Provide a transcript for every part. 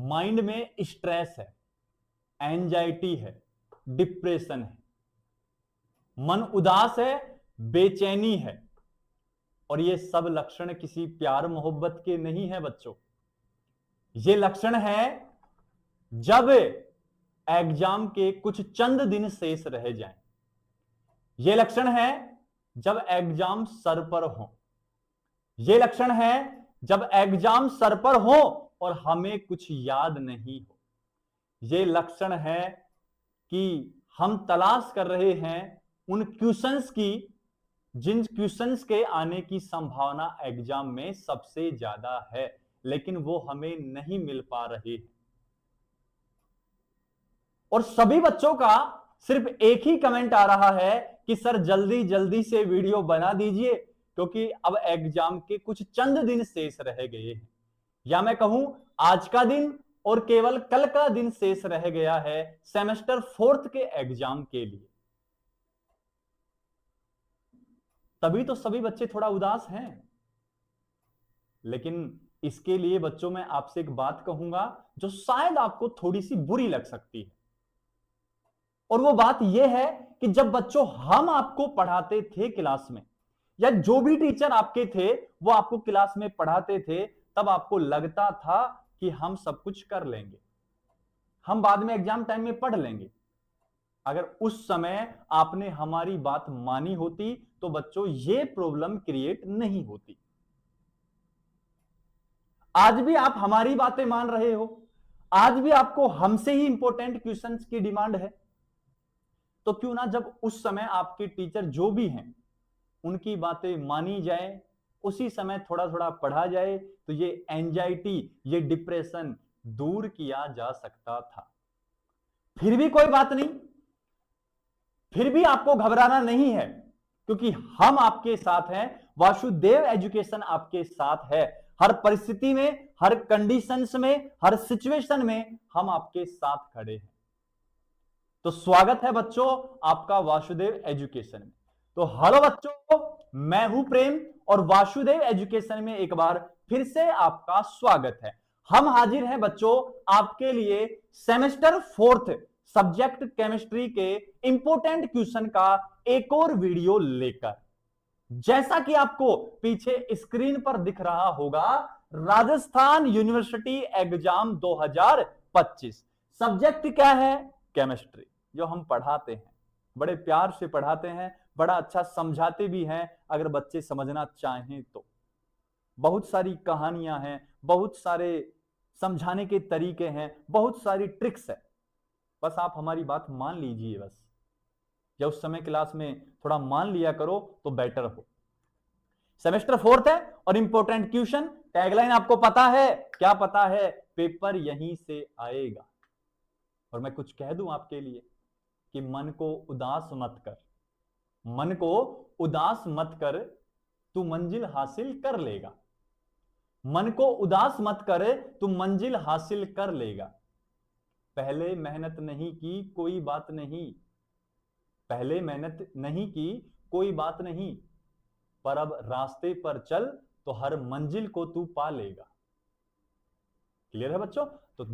Mind में stress है, anxiety है, डिप्रेशन है, मन उदास है, बेचैनी है, और ये सब लक्षण किसी प्यार मोहब्बत के नहीं है बच्चों। ये लक्षण है जब एग्जाम के कुछ चंद दिन शेष रह जाएं। ये लक्षण है जब एग्जाम सर पर हो। ये लक्षण है जब एग्जाम सर पर हो और हमें कुछ याद नहीं हो। ये लक्षण है कि हम तलाश कर रहे हैं उन क्वेश्चंस की जिन क्वेश्चंस के आने की संभावना एग्जाम में सबसे ज्यादा है, लेकिन वो हमें नहीं मिल पा रहे हैं। और सभी बच्चों का सिर्फ एक ही कमेंट आ रहा है कि सर जल्दी जल्दी से वीडियो बना दीजिए, क्योंकि अब एग्जाम के कुछ चंद दिन शेष रह गए हैं, या मैं कहूं आज का दिन और केवल कल का दिन शेष रह गया है सेमेस्टर 4th के एग्जाम के लिए। तभी तो सभी बच्चे थोड़ा उदास हैं। लेकिन इसके लिए बच्चों मैं आपसे एक बात कहूंगा जो शायद आपको थोड़ी सी बुरी लग सकती है, और वो बात यह है कि जब बच्चों हम आपको पढ़ाते थे क्लास में, या जो भी टीचर आपके थे वो आपको क्लास में पढ़ाते थे, तब आपको लगता था कि हम सब कुछ कर लेंगे, हम बाद में एग्जाम टाइम में पढ़ लेंगे। अगर उस समय आपने हमारी बात मानी होती तो बच्चों ये प्रॉब्लम क्रिएट नहीं होती। आज भी आप हमारी बातें मान रहे हो, आज भी आपको हमसे ही इंपॉर्टेंट क्वेश्चंस की डिमांड है, तो क्यों ना जब उस समय आपके टीचर जो भी हैं उनकी बातें मानी जाए, उसी समय थोड़ा थोड़ा पढ़ा जाए, तो ये एंजाइटी, ये डिप्रेशन दूर किया जा सकता था। फिर भी कोई बात नहीं, फिर भी आपको घबराना नहीं है, क्योंकि हम आपके साथ हैं। वासुदेव एजुकेशन आपके साथ है। हर परिस्थिति में, हर कंडीशंस में, हर सिचुएशन में हम आपके साथ खड़े हैं। तो स्वागत है बच्चों आपका वासुदेव एजुकेशन में। तो हेलो बच्चों, मैं हूं प्रेम और वासुदेव एजुकेशन में एक बार फिर से आपका स्वागत है। हम हाजिर हैं बच्चों आपके लिए सेमेस्टर 4th सब्जेक्ट केमिस्ट्री के इंपॉर्टेंट क्वेश्चन का एक और वीडियो लेकर। जैसा कि आपको पीछे स्क्रीन पर दिख रहा होगा, राजस्थान यूनिवर्सिटी एग्जाम 2025 सब्जेक्ट क्या है? केमिस्ट्री। जो हम पढ़ाते हैं, बड़े प्यार से पढ़ाते हैं, बड़ा अच्छा समझाते भी हैं अगर बच्चे समझना चाहें तो। बहुत सारी कहानियां हैं, बहुत सारे समझाने के तरीके हैं, बहुत सारी ट्रिक्स है। बस आप हमारी बात मान लीजिए। बस या उस समय क्लास में थोड़ा मान लिया करो तो बेटर हो। सेमेस्टर 4th है और इंपॉर्टेंट क्वेश्चन। टैगलाइन आपको पता है, क्या पता है? पेपर यहीं से आएगा। और मैं कुछ कह दूं आपके लिए कि मन को उदास मत कर, मन को उदास मत कर, तू मंजिल हासिल कर लेगा। मन को उदास मत कर, तू मंजिल हासिल कर लेगा। पहले मेहनत नहीं की कोई बात नहीं, पहले मेहनत नहीं की कोई बात नहीं, पर अब रास्ते पर चल तो हर मंजिल को तू पा लेगा। क्लियर है बच्चों? तो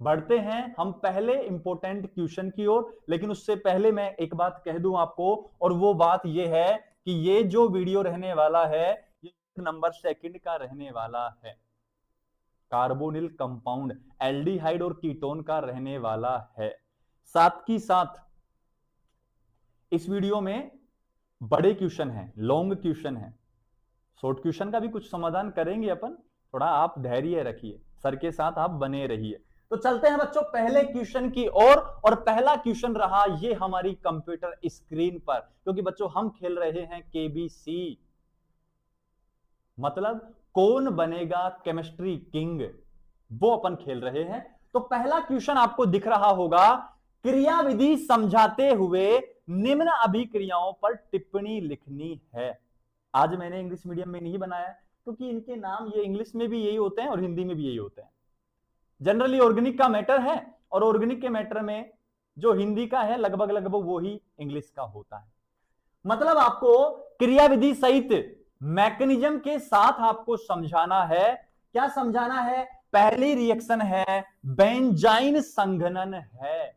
बढ़ते हैं हम पहले इंपॉर्टेंट क्वेश्चन की ओर। लेकिन उससे पहले मैं एक बात कह दूं आपको, और वो बात ये है कि ये जो वीडियो रहने वाला है ये नंबर 2 का रहने वाला है। कार्बोनिल कंपाउंड, एल्डिहाइड और कीटोन का रहने वाला है। साथ ही साथ इस वीडियो में बड़े क्वेश्चन हैं, लॉन्ग क्वेश्चन हैं, शॉर्ट क्वेश्चन का भी कुछ समाधान करेंगे अपन। थोड़ा आप धैर्य रखिए, सर के साथ आप बने रहिए। तो चलते हैं बच्चों पहले क्वेश्चन की ओर। और पहला क्वेश्चन रहा ये हमारी कंप्यूटर स्क्रीन पर, क्योंकि बच्चों हम खेल रहे हैं केबीसी, मतलब कौन बनेगा केमिस्ट्री किंग, वो अपन खेल रहे हैं। तो पहला क्वेश्चन आपको दिख रहा होगा, क्रियाविधि समझाते हुए निम्न अभिक्रियाओं पर टिप्पणी लिखनी है। आज मैंने इंग्लिश मीडियम में नहीं बनाया क्योंकि इनके नाम ये इंग्लिश में भी यही होते हैं और हिंदी में भी यही होते हैं। जनरली ऑर्गेनिक का मैटर है, और ऑर्गेनिक के मैटर में जो हिंदी का है लगभग वो ही इंग्लिश का होता है। मतलब आपको क्रियाविधि सहित मैकेनिज्म के साथ आपको समझाना है। क्या समझाना है? पहली रिएक्शन है बेंजाइन संघनन है।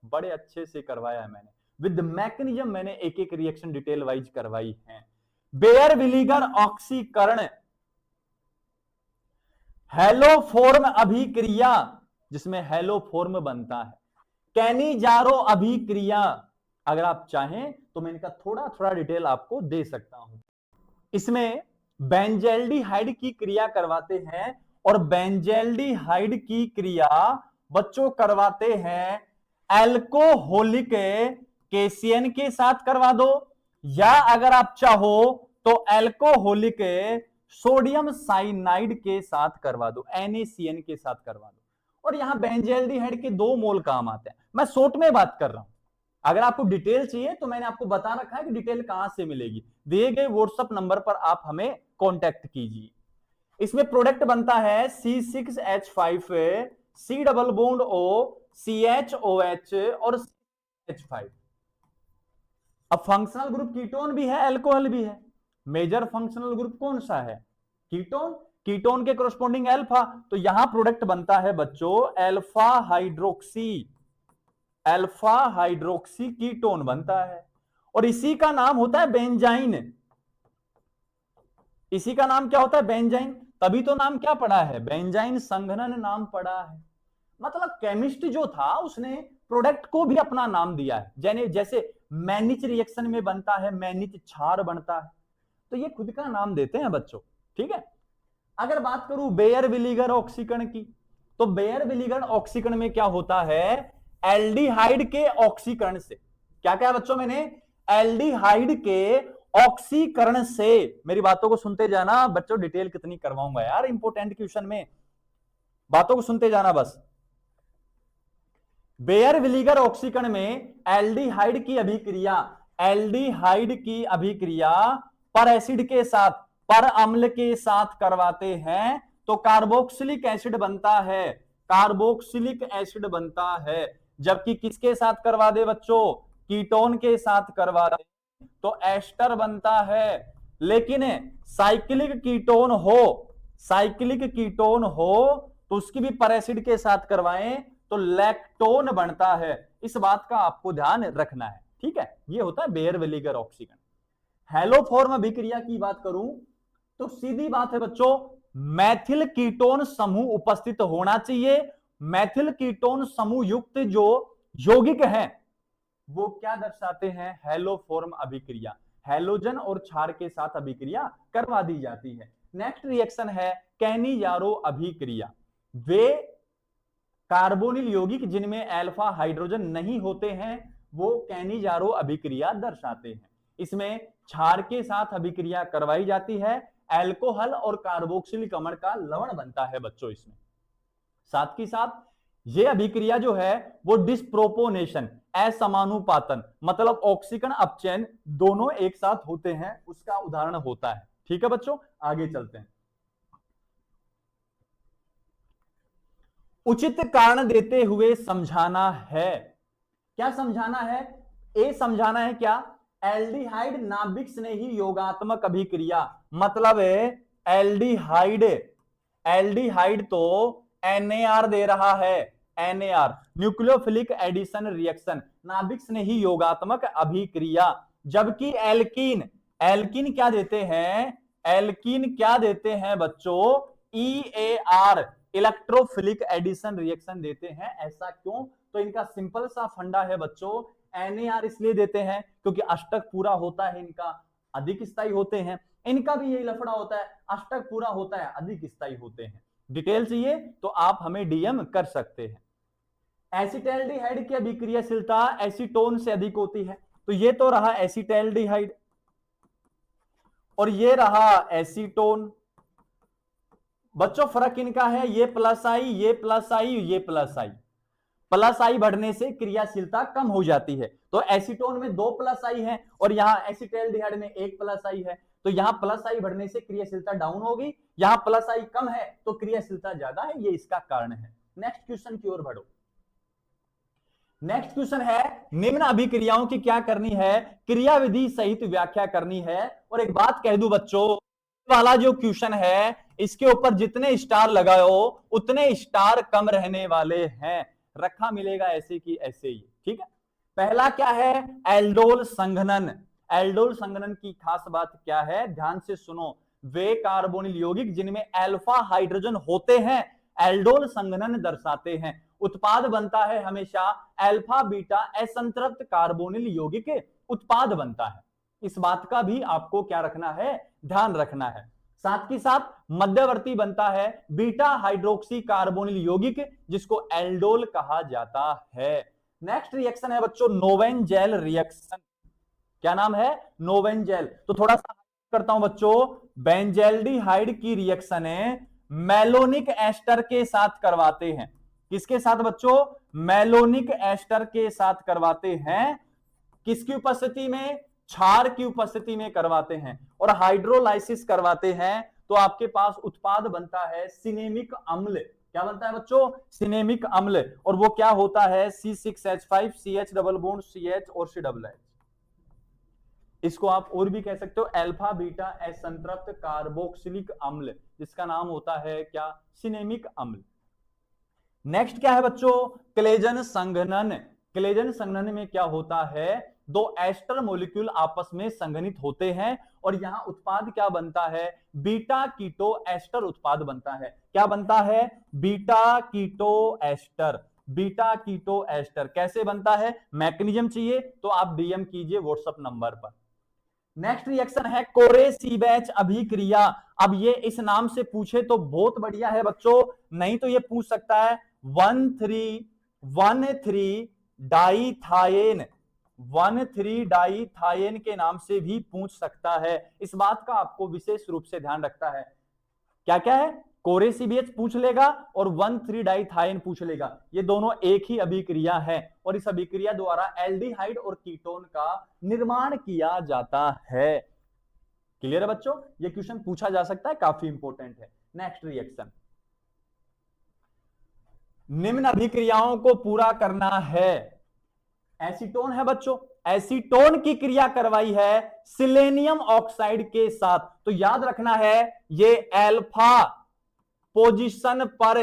बड़े अच्छे से करवाया है मैंने, विद मैकेनिज्म मैंने एक एक रिएक्शन डिटेल वाइज करवाई है। बेयर विलीगर ऑक्सीकरण, हेलोफॉर्म अभिक्रिया जिसमें हेलोफॉर्म बनता है। कैनिजारो अभिक्रिया, अगर आप चाहें तो मैं इनका थोड़ा थोड़ा डिटेल आपको दे सकता हूं। इसमें बेंजल्डिहाइड की क्रिया करवाते हैं, और बेंजल्डिहाइड की क्रिया बच्चों करवाते हैं एल्कोहोलिक केशियन के साथ करवा दो, या अगर आप चाहो तो एल्कोहोलिक सोडियम साइनाइड के साथ करवा दो, NaCN के साथ करवा दो। और यहां बेंजल्डिहाइड के 2 मोल काम आते हैं। मैं शॉर्ट में बात कर रहा हूं, अगर आपको डिटेल चाहिए तो मैंने आपको बता रखा है कि डिटेल कहां से मिलेगी। दिए गए व्हाट्सएप नंबर पर आप हमें कांटेक्ट कीजिए। इसमें प्रोडक्ट बनता है C6H5 C double bond O CHOH और CH5। अब फंक्शनल ग्रुप कीटोन भी है, अल्कोहल भी है। मेजर फंक्शनल ग्रुप कौन सा है? कीटोन। कीटोन के कोरस्पॉन्डिंग अल्फा, तो यहां प्रोडक्ट बनता है बच्चों अल्फा हाइड्रोक्सी कीटोन बनता है, और इसी का नाम होता है बेंजाइन। इसी का नाम क्या होता है? बेंजाइन। तभी तो नाम क्या पड़ा है? बेंजाइन संघनन नाम पड़ा है। मतलब केमिस्ट जो था उसने प्रोडक्ट को भी अपना नाम दिया है। जैसे मैनिच रिएक्शन में बनता है, मैनिच क्षार बनता है, तो ये खुद का नाम देते हैं बच्चों, ठीक है। अगर बात करूं बेयर विलीगर ऑक्सीकरण की, तो बेयर विलीगर ऑक्सीकरण में क्या होता है? एल्डिहाइड के ऑक्सीकरण से। क्या क्या बच्चों? मैंने एल्डिहाइड के ऑक्सीकरण से, मेरी बातों को सुनते जाना बच्चों, डिटेल कितनी करवाऊंगा यार इंपोर्टेंट क्वेश्चन में, बातों को सुनते जाना बस। बेयर विलीगर ऑक्सीकरण में एल्डिहाइड की अभिक्रिया पर एसिड के साथ, पर अम्ल के साथ करवाते हैं तो कार्बोक्सिलिक एसिड बनता है, कार्बोक्सिलिक एसिड बनता है। जबकि किसके साथ करवा दे बच्चों? कीटोन के साथ करवा दे तो एस्टर बनता है। लेकिन साइक्लिक कीटोन हो तो उसकी भी पर एसिड के साथ करवाएं तो लैक्टोन बनता है। इस बात का आपको ध्यान रखना है, ठीक है। ये होता है बेयर विलीगर ऑक्सीकरण। हेलोफॉर्म अभिक्रिया की बात करूं तो सीधी बात है बच्चों, मैथिल कीटोन समूह उपस्थित होना चाहिए। मैथिल कीटोन समूह युक्त जो यौगिक हैं वो क्या दर्शाते हैं? हेलोफॉर्म अभिक्रिया। हेलोजन और क्षार के साथ अभिक्रिया करवा दी जाती है। नेक्स्ट रिएक्शन है कैनिजारो अभिक्रिया। वे कार्बोनिल यौगिक जिनमें अल्फा हाइड्रोजन नहीं होते हैं वो कैनिजारो अभिक्रिया दर्शाते हैं। इसमें क्षार के साथ अभिक्रिया करवाई जाती है, अल्कोहल और कार्बोक्सिलिक अम्ल का लवण बनता है बच्चों इसमें। साथ ही साथ ये अभिक्रिया जो है वो डिस्प्रोपोर्शनेशन, असमानुपातन, मतलब ऑक्सीकरण अपचयन दोनों एक साथ होते हैं, उसका उदाहरण होता है। ठीक है बच्चों, आगे चलते हैं। उचित कारण देते हुए समझाना है। क्या समझाना है? ए समझाना है क्या? एल्डिहाइड नाभिक स्नेही योगात्मक अभिक्रिया, मतलब एल्डिहाइड तो NAR दे रहा है, NAR न्यूक्लियोफिलिक एडिशन रिएक्शन, नाभिक स्नेही योगात्मक अभिक्रिया। जबकि एल्कीन क्या देते हैं? एल्कीन क्या देते हैं बच्चों? EAR इलेक्ट्रोफिलिक एडिशन रिएक्शन देते हैं। ऐसा क्यों? तो इनका सिंपल सा फंडा है बच्चों, NAR इसलिए देते हैं क्योंकि अष्टक पूरा होता है, इनका अधिक स्थायी होते हैं। इनका भी यही लफड़ा होता है, अष्टक पूरा होता है, अधिक स्थायी होते हैं। डिटेल चाहिए तो आप हमें DM कर सकते हैं। एसिटैल्डिहाइड की अभिक्रियाशीलता एसीटोन से अधिक होती है, तो ये तो रहा एसिटैल्डिहाइड और ये रहा एसीटोन। बच्चों फर्क इनका है, ये प्लस आई, ये प्लस आई, ये प्लस आई। प्लस आई बढ़ने से क्रियाशीलता कम हो जाती है, तो एसीटोन में 2 प्लस आई है और यहां एसिटैल्डिहाइड में 1 प्लस आई है, तो यहां प्लस आई बढ़ने से क्रियाशीलता डाउन होगी, यहां प्लस आई कम है तो क्रियाशीलता ज्यादा है, ये इसका कारण है। नेक्स्ट क्वेश्चन की ओर बढ़ो। नेक्स्ट क्वेश्चन है निम्न अभिक्रियाओं की क्या करनी है? क्रियाविधि सहित व्याख्या करनी है। और एक बात कह दूं बच्चों, वाला जो क्वेश्चन है इसके ऊपर जितने स्टार लगाओ उतने स्टार कम रहने वाले हैं, रखा मिलेगा ऐसे की ऐसे ही, ठीक है। पहला क्या है, एल्डोल संघनन। एल्डोल संघनन की खास बात क्या है, ध्यान से सुनो, वे कार्बोनिल यौगिक जिनमें अल्फा हाइड्रोजन होते हैं एल्डोल संघनन दर्शाते हैं। उत्पाद बनता है हमेशा अल्फा बीटा असंतृप्त कार्बोनिल यौगिक उत्पाद बनता है। इस बात का भी आपको क्या रखना है, ध्यान रखना है। साथ ही साथ मध्यवर्ती बनता है बीटा हाइड्रोक्सी कार्बोनिल यौगिक जिसको एल्डोल कहा जाता है। नेक्स्ट रिएक्शन है बच्चों नोवेंजेल रिएक्शन। क्या नाम है, नोवेंजेल। तो थोड़ा सा करता हूं बच्चों, बेंजेल्डिहाइड की रिएक्शन है मेलोनिक एस्टर के साथ करवाते हैं। किसके साथ बच्चों, मेलोनिक एस्टर के साथ करवाते हैं। किसकी उपस्थिति में, क्षार की उपस्थिति में करवाते हैं और हाइड्रोलाइसिस करवाते हैं। तो आपके पास उत्पाद बनता है सिनेमिक अम्ल। क्या बनता है बच्चों, सिनेमिक अम्ल। और वो क्या होता है, C6H5 CH double bond CH और C डबल H। इसको आप और भी कह सकते हो अल्फा बीटा असंतृप्त कार्बोक्सिलिक अम्ल, जिसका नाम होता है क्या, सिनेमिक अम्ल। नेक्स्ट क्या है बच्चों, क्लेजन संघनन। क्लेजन संघनन में क्या होता है, दो एस्टर मॉलिक्यूल आपस में संघनित होते हैं और यहां उत्पाद क्या बनता है, बीटा कीटो एस्टर उत्पाद बनता है। क्या बनता है, beta keto ester. Beta keto ester कैसे बनता है, मैकेनिज्म चाहिए तो आप डीएम कीजिए व्हाट्सएप नंबर पर। नेक्स्ट रिएक्शन है कोरे-सीबैच अभिक्रिया। अब ये इस नाम से पूछे तो बहुत बढ़िया है बच्चों, नहीं तो ये पूछ सकता है 1,3 डाइथायेन। 1,3 डाइथायेन के नाम से भी पूछ सकता है। इस बात का आपको विशेष रूप से ध्यान रखता है। क्या क्या है, कोरे-सीबीएच पूछ लेगा और 1,3 डाइथायेन पूछ लेगा। ये दोनों एक ही अभिक्रिया है और इस अभिक्रिया द्वारा एल्डिहाइड और कीटोन का निर्माण किया जाता है। क्लियर है बच्चों, ये क्वेश्चन पूछा जा सकता है, काफी इंपॉर्टेंट है। नेक्स्ट रिएक्शन, निम्न अभिक्रियाओं को पूरा करना है। एसीटोन है बच्चों, एसीटोन की क्रिया करवाई है सिलेनियम ऑक्साइड के साथ। तो याद रखना है ये अल्फा पोजीशन पर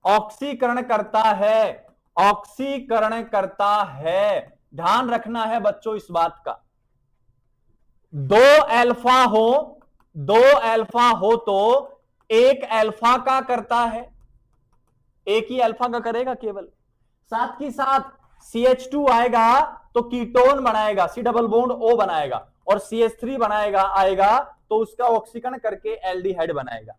ऑक्सीकरण करता है, ऑक्सीकरण करता है। ध्यान रखना है बच्चों इस बात का। दो अल्फा हो तो एक अल्फा का करता है, एक ही अल्फा का करेगा केवल। साथ ही साथ CH2 आएगा तो कीटोन बनाएगा, C डबल बॉन्ड O बनाएगा और CH3 बनाएगा आएगा तो उसका ऑक्सीकरण करके एल्डिहाइड बनाएगा।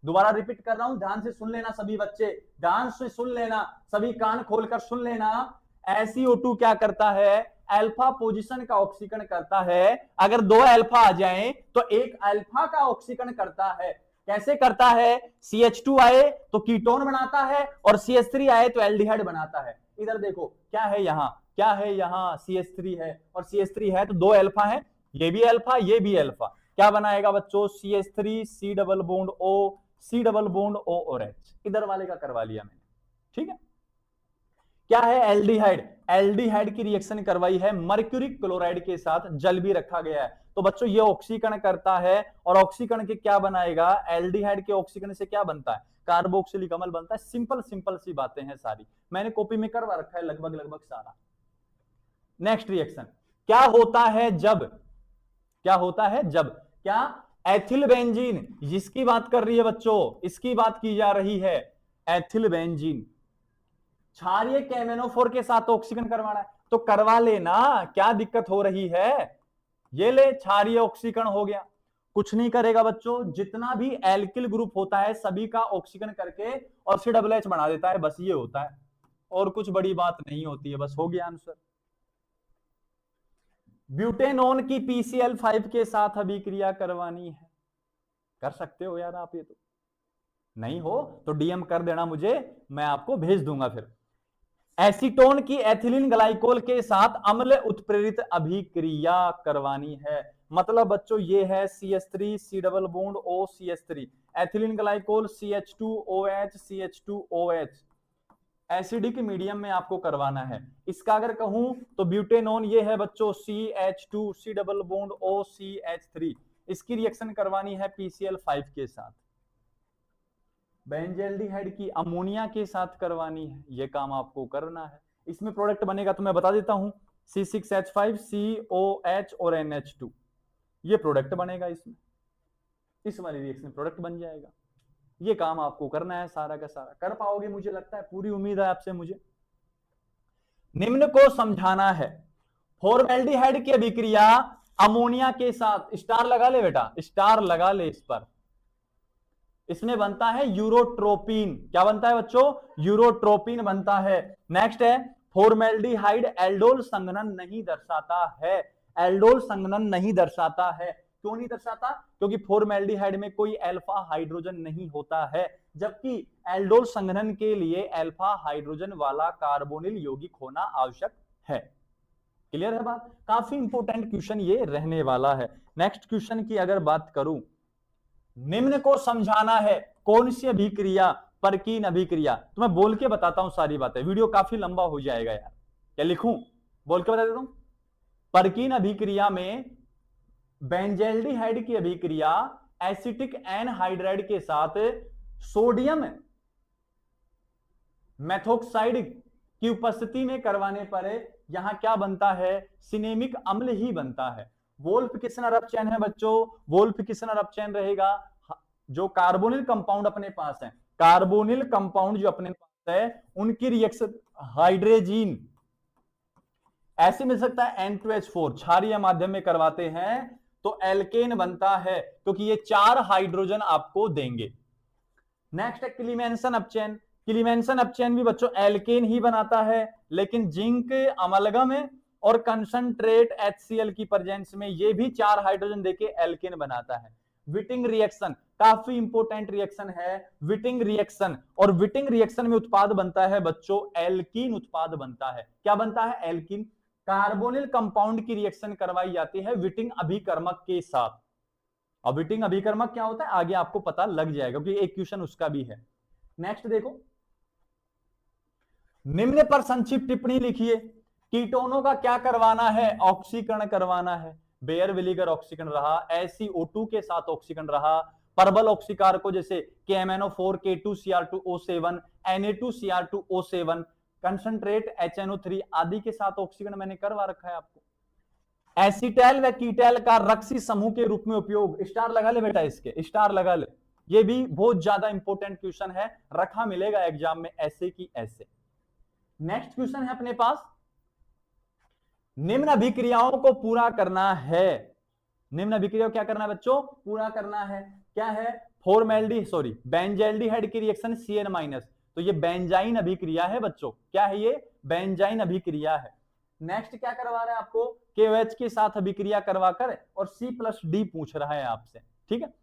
दोबारा रिपीट कर रहा हूं, ध्यान से सुन लेना सभी बच्चे, ध्यान से सुन लेना, सभी कान खोलकर सुन लेना। SiO2 क्या करता है, अल्फा पोजीशन का ऑक्सीकरण करता है। अगर दो अल्फा आ जाएं तो एक अल्फा का ऑक्सीकरण करता है। कैसे करता है, CH2 आए तो कीटोन बनाता है और CH3 आए तो एल्डिहाइड बनाता है। इधर देखो क्या है, यहां क्या है, यहां CH3 है और CH3 है तो दो अल्फा है, ये भी अल्फा ये भी अल्फा। क्या बनाएगा बच्चों, CH3 C double bond O, C double bond O और H। इधर वाले का करवा लिया मैंने, ठीक है। क्या है, एल्डिहाइड। एल्डिहाइड की रिएक्शन करवाई है मर्क्यूरिक क्लोराइड के साथ, जल भी रखा गया है। तो बच्चों ये ऑक्सीकरण करता है और ऑक्सीकरण के क्या बनाएगा, एल्डिहाइड के ऑक्सीकरण से क्या बनता है, कार्बोक्सिलिक अम्ल बनता है। सिंपल सिंपल सी बातें हैं सारी, मैंने कॉपी में करवा रखा है लगभग सारा। नेक्स्ट रिएक्शन, क्या होता है जब, क्या होता है जब, क्या, एथिल बेंजीन, जिसकी बात कर रही है बच्चों, इसकी बात की जा रही है, एथिल बेंजीन क्षारीय केमेनोफोर के साथ ऑक्सीकरण करवाना है तो करवा लेना, क्या दिक्कत हो रही है। ये ले क्षारीय ऑक्सीकरण हो गया, कुछ नहीं करेगा बच्चों, जितना भी एल्किल ग्रुप होता है सभी का ऑक्सीकरण करके और CH बना देता है, बस ये होता है, और कुछ बड़ी बात नहीं होती है, बस हो गया आंसर। ब्यूटेनोन की PCl5 के साथ अभिक्रिया करवानी है, कर सकते हो यार आप, ये तो नहीं हो तो डीएम कर देना मुझे, मैं आपको भेज दूंगा फिर। एसीटोन की एथिलीन ग्लाइकोल के साथ अम्ल उत्प्रेरित अभिक्रिया करवानी है। मतलब बच्चों ये है CH3 C double bond O CH3, ethylene glycol CH2OH CH2OH, acidic medium में आपको करवाना है। इसका अगर कहूं तो ब्यूटेनोन ये है बच्चों CH2 C double bond O CH3, इसकी रिएक्शन करवानी है PCl5 के साथ, बेंजल्डिहाइड की अमोनिया के साथ करवानी है, ये काम आपको करना है। इसमें प्रोडक्ट बनेगा तो मैं बता देता हूं, C6H5 COH और NH2, ये प्रोडक्ट बनेगा इसमें, इस वाली रिएक्शन प्रोडक्ट बन जाएगा। ये काम आपको करना है, सारा का सारा कर पाओगे मुझे लगता है, पूरी उम्मीद है आपसे मुझे। निम्न को समझाना है, फॉर्मेल्डिहाइड की अभिक्रिया अमोनिया के साथ, स्टार लगा ले बेटा, स्टार लगा ले इस पर, इसमें बनता है यूरोट्रोपिन। क्या बनता है बच्चों? यूरोट्रोपिन बनता है। नेक्स्ट है फॉर्मेल्डिहाइड एल्डोल संघनन नहीं दर्शाता है, एल्डोल संघनन नहीं दर्शाता है। क्यों नहीं दर्शाता? क्योंकि फॉर्मेल्डिहाइड में कोई अल्फा हाइड्रोजन नहीं होता है, जबकि एल्डोल संघनन के लिए अल्फा हाइड्रोजन वाला कार्बोनिल यौगिक होना आवश्यक है। क्लियर है बात? काफी इंपॉर्टेंट क्वेश्चन ये रहने वाला है। नेक्स्ट क्वेश्चन की अगर बात करूं, निम्न को समझाना है, कौन सी अभिक्रिया? परकीन अभिक्रिया। तो मैं बोल के बताता हूं सारी बातें, वीडियो काफी लंबा हो जाएगा यार। क्या लिखूं? बोल के बता देता हूं। परकीन अभिक्रिया में बेंजल्डिहाइड की अभिक्रिया एसिटिक एनहाइड्राइड के साथ सोडियम मेथोक्साइड की उपस्थिति में करवाने पर यहां क्या बनता है? सिनेमिक अम्ल ही बनता है। वोल्फ किसनर अपचयन है बच्चों, वोल्फ किसनर अपचयन रहेगा। जो कार्बोनिल कंपाउंड अपने पास है, कार्बोनिल कंपाउंड जो अपने पास है, उनकी रिएक्शन हाइड्रोजीन ऐसे मिल सकता है N2H4, क्षारीय माध्यम में करवाते हैं तो एल्केन बनता है, क्योंकि ये 4 हाइड्रोजन आपको देंगे। नेक्स्ट है क्लीमेंसन अपचयन। क्लीमेंसन अपचयन भी बच्चों एल्केन ही बनाता है, लेकिन जिंक अमलगम और कंसंट्रेट HCl की प्रेजेंस में ये भी 4 हाइड्रोजन देके एल्केन बनाता है। विटिंग रिएक्शन काफी इंपॉर्टेंट रिएक्शन है, विटिंग रिएक्शन, और विटिंग रिएक्शन में उत्पाद बनता है बच्चों एल्कीन उत्पाद बनता है। क्या बनता है? एल्कीन। कार्बोनिल कंपाउंड की रिएक्शन करवाई जाती है विटिंग अभिकर्मक के साथ। अब विटिंग अभिकर्मक क्या होता है आगे आपको पता लग जाएगा, क्योंकि एक क्वेश्चन उसका भी है। नेक्स्ट देखो, निम्न पर संक्षिप्त टिप्पणी लिखिए। कीटोनों का क्या करवाना है? ऑक्सीकरण करवाना है। बेयर विलीगर ऑक्सीकरण रहा, SiO2 के साथ ऑक्सीकरण रहा, परबल ऑक्सीकार को जैसे KMnO4 K2Cr2O7 Na2Cr2O7 concentrate HNO3 आदि के साथ ऑक्सीकरण मैंने करवा रखा है आपको। एसिटैल व कीटैल का रक्सी समूह के रूप में उपयोग, स्टार लगा ले बेटा, इसके स्टार लगा ले, ये भी बहुत ज्यादा इंपॉर्टेंट क्वेश्चन है, रखा मिलेगा एग्जाम में ऐसे की ऐसे। नेक्स्ट क्वेश्चन है अपने पास, निम्न अभिक्रियाओं को पूरा करना है। निम्न अभिक्रिया क्या करना है बच्चों? पूरा करना है। क्या है? बेंजल्डिहाइड की रिएक्शन Cn-, तो ये बेंजाइन अभिक्रिया है बच्चों। क्या है ये? बेंजाइन अभिक्रिया है। नेक्स्ट क्या करवा रहा है आपको? KOH के साथ अभिक्रिया करवाकर और C+D पूछ रहा है आपसे, ठीक है।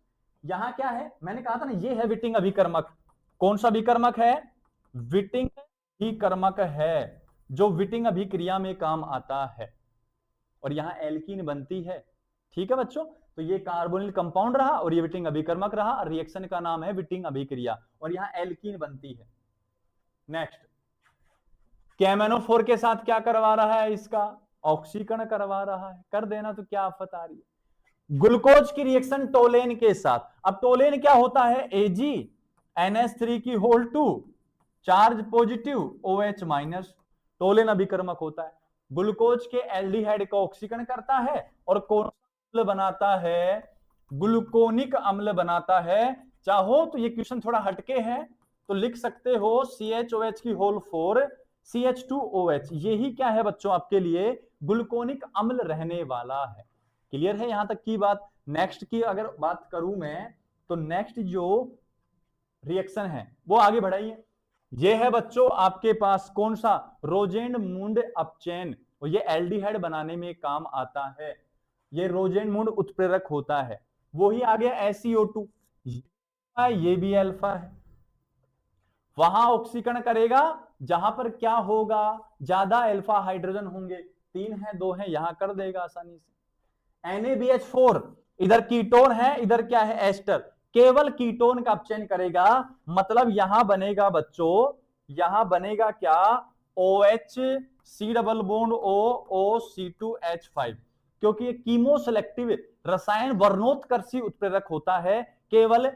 यहां क्या है? मैंने कहा था ना, ये है विटिंग अभिकर्मक। कौन सा अभिकर्मक है? विटिंग अभिकर्मक है, जो विटिंग अभिक्रिया में काम आता है, और यहां एल्कीन बनती है, ठीक है बच्चों। तो ये कार्बोनिल कंपाउंड रहा और ये विटिंग अभिकर्मक रहा, रिएक्शन का नाम है विटिंग अभिक्रिया, और यहां एल्कीन बनती है। नेक्स्ट, KMnO4 के साथ क्या करवा रहा है? इसका ऑक्सीकरण करवा रहा है। कर देना तो क्या आफत आ रही है। ग्लूकोज की रिएक्शन टोलेन के साथ, अब टोलेन क्या होता है? AgNH3 charge positive OH-, Tollens अभिकर्मक होता है। ग्लूकोज के एल्डिहाइड का ऑक्सीकरण करता है और कौन सा अम्ल बनाता है? ग्लूकोनिक अम्ल बनाता है। चाहो तो ये क्वेश्चन थोड़ा हटके है तो लिख सकते हो CHOH4 CH2OH, यही क्या है बच्चों आपके लिए? ग्लूकोनिक अम्ल रहने वाला है। क्लियर है यहां तक की बात? नेक्स्ट की अगर बात करूं मैं, तो नेक्स्ट जो रिएक्शन है वो आगे बढ़ाइए। ये है बच्चों आपके पास कौन सा? रोजेंड-मुंड अपचयन, और ये एल्डिहाइड बनाने में काम आता है। ये रोजेंड-मुंड उत्प्रेरक होता है। वही आ गया SiO2, ये भी अल्फा है। वहां ऑक्सीकरण करेगा जहां पर क्या होगा? ज्यादा अल्फा हाइड्रोजन होंगे, 3 है 2 है, यहां कर देगा आसानी से। NaBH4 इधर कीटोन है, इधर क्या है? एस्टर, केवल कीटोन का अपचयन करेगा, मतलब यहां बनेगा बच्चों, यहां बनेगा क्या? OH C double bond O O C2H5, क्योंकि ये कीमो सेलेक्टिव रसायन वर्णोत्कर्षी उत्प्रेरक होता है। केवल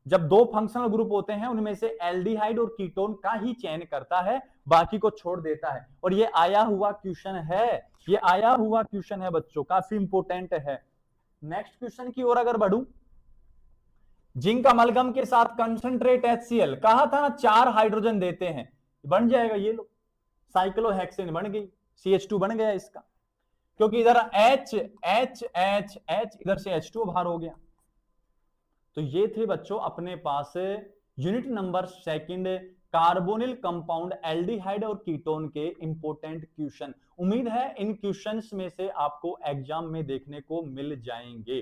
जब दो फंक्शनल ग्रुप होते हैं उनमें से एल्डिहाइड और कीटोन का ही चयन करता है, बाकी को छोड़ देता है। और ये आया हुआ क्वेश्चन है, ये आया हुआ क्वेश्चन है बच्चों, काफी इंपोर्टेंट है। नेक्स्ट क्वेश्चन की ओर अगर बढ़ूं, जिंक अमलगम के साथ कंसंट्रेट HCl, कहा था ना 4 हाइड्रोजन देते हैं, बन जाएगा ये लो, साइक्लोहेक्सेन बन गई, CH2 बन गया इसका, क्योंकि इधर H H H H इधर से H2 बाहर हो गया। तो ये थे बच्चों अपने पास unit number 2 carbonyl compound aldehyde और कीटोन के इंपोर्टेंट क्वेश्चन। उम्मीद है इन क्वेश्चंस में से आपको एग्जाम में देखने को मिल जाएंगे।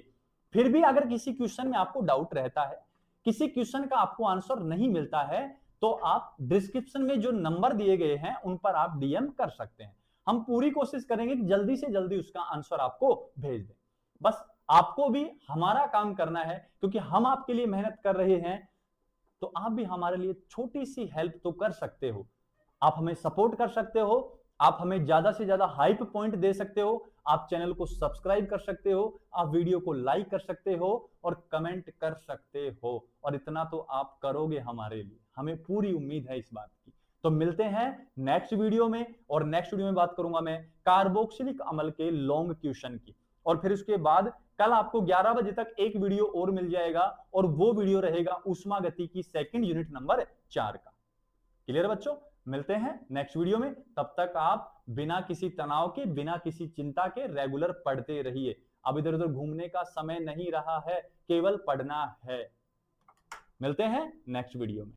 फिर भी अगर किसी क्वेश्चन में आपको डाउट रहता है, किसी क्वेश्चन का आपको आंसर नहीं मिलता है, तो आप डिस्क्रिप्शन में जो नंबर दिए गए हैं उन पर आप DM कर सकते हैं। हम पूरी कोशिश करेंगे कि जल्दी से जल्दी उसका आंसर आपको भेज दें। बस आपको भी हमारा काम करना है, क्योंकि हम आपके लिए मेहनत कर रहे हैं, तो आप भी हमारे लिए छोटी सी हेल्प तो कर सकते हो। आप हमें सपोर्ट कर सकते हो, आप हमें ज्यादा से ज्यादा हाइप पॉइंट दे सकते हो, आप चैनल को सब्सक्राइब कर सकते हो, आप वीडियो को लाइक कर सकते हो और कमेंट कर सकते हो। और इतना तो आप करोगे हमारे लिए, हमें पूरी उम्मीद है इस बात की। तो मिलते हैं नेक्स्ट वीडियो में, और नेक्स्ट वीडियो में बात करूंगा मैं कार्बोक्सिलिक अम्ल के लॉन्ग क्वेश्चन की। और फिर उसके बाद कल आपको 11 बजे तक एक वीडियो और मिल जाएगा, और वो वीडियो रहेगा ऊष्मागति की सेकंड यूनिट नंबर 4 का। क्लियर बच्चों? मिलते हैं नेक्स्ट वीडियो में। तब तक आप बिना किसी तनाव के, बिना किसी चिंता के रेगुलर पढ़ते रहिए। अब इधर उधर घूमने का समय नहीं रहा है, केवल पढ़ना है। मिलते हैं नेक्स्ट वीडियो में।